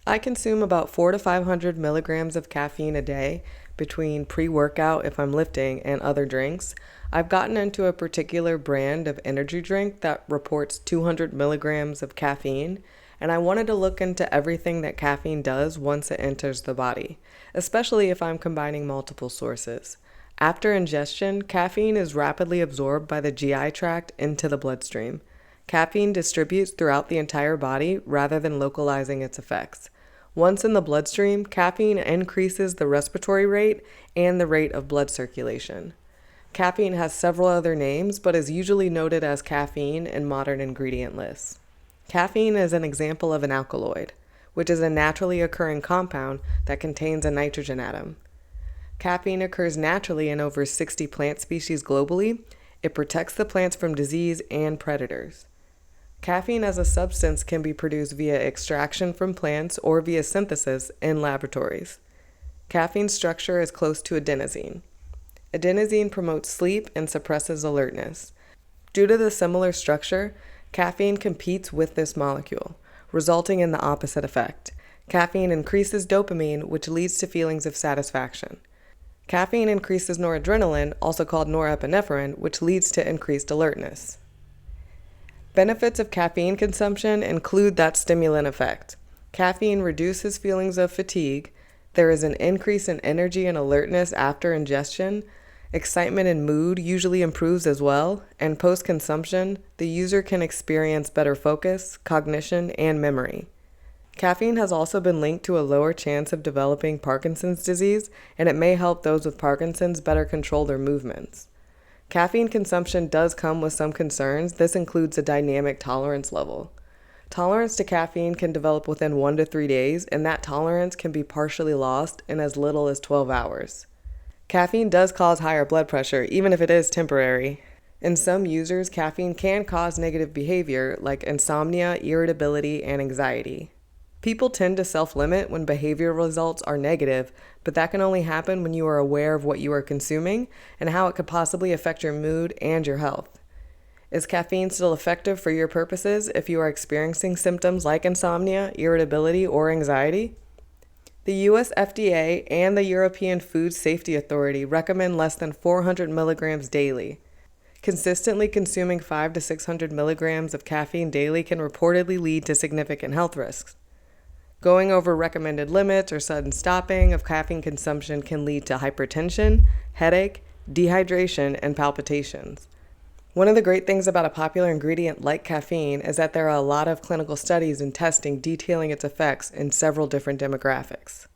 I consume about 400 to 500 milligrams of caffeine a day between pre-workout if I'm lifting and other drinks. I've gotten into a particular brand of energy drink that reports 200 milligrams of caffeine, and I wanted to look into everything that caffeine does once it enters the body, especially if I'm combining multiple sources. After ingestion, caffeine is rapidly absorbed by the GI tract into the bloodstream. Caffeine distributes throughout the entire body rather than localizing its effects. Once in the bloodstream, caffeine increases the respiratory rate and the rate of blood circulation. Caffeine has several other names, but is usually noted as caffeine in modern ingredient lists. Caffeine is an example of an alkaloid, which is a naturally occurring compound that contains a nitrogen atom. Caffeine occurs naturally in over 60 plant species globally. It protects the plants from disease and predators. Caffeine as a substance can be produced via extraction from plants or via synthesis in laboratories. Caffeine's structure is close to adenosine. Adenosine promotes sleep and suppresses alertness. Due to the similar structure, caffeine competes with this molecule, resulting in the opposite effect. Caffeine increases dopamine, which leads to feelings of satisfaction. Caffeine increases noradrenaline, also called norepinephrine, which leads to increased alertness. Benefits of caffeine consumption include that stimulant effect. Caffeine reduces feelings of fatigue. There is an increase in energy and alertness after ingestion. Excitement and mood usually improves as well, and post-consumption, the user can experience better focus, cognition, and memory. Caffeine has also been linked to a lower chance of developing Parkinson's disease, and it may help those with Parkinson's better control their movements. Caffeine consumption does come with some concerns. This includes a dynamic tolerance level. Tolerance to caffeine can develop within 1 to 3 days, and that tolerance can be partially lost in as little as 12 hours. Caffeine does cause higher blood pressure, even if it is temporary. In some users, caffeine can cause negative behavior like insomnia, irritability, and anxiety. People tend to self-limit when behavioral results are negative, but that can only happen when you are aware of what you are consuming and how it could possibly affect your mood and your health. Is caffeine still effective for your purposes if you are experiencing symptoms like insomnia, irritability, or anxiety? The US FDA and the European Food Safety Authority recommend less than 400 milligrams daily. Consistently consuming 500 to 600 milligrams of caffeine daily can reportedly lead to significant health risks. Going over recommended limits or sudden stopping of caffeine consumption can lead to hypertension, headache, dehydration, and palpitations. One of the great things about a popular ingredient like caffeine is that there are a lot of clinical studies and testing detailing its effects in several different demographics.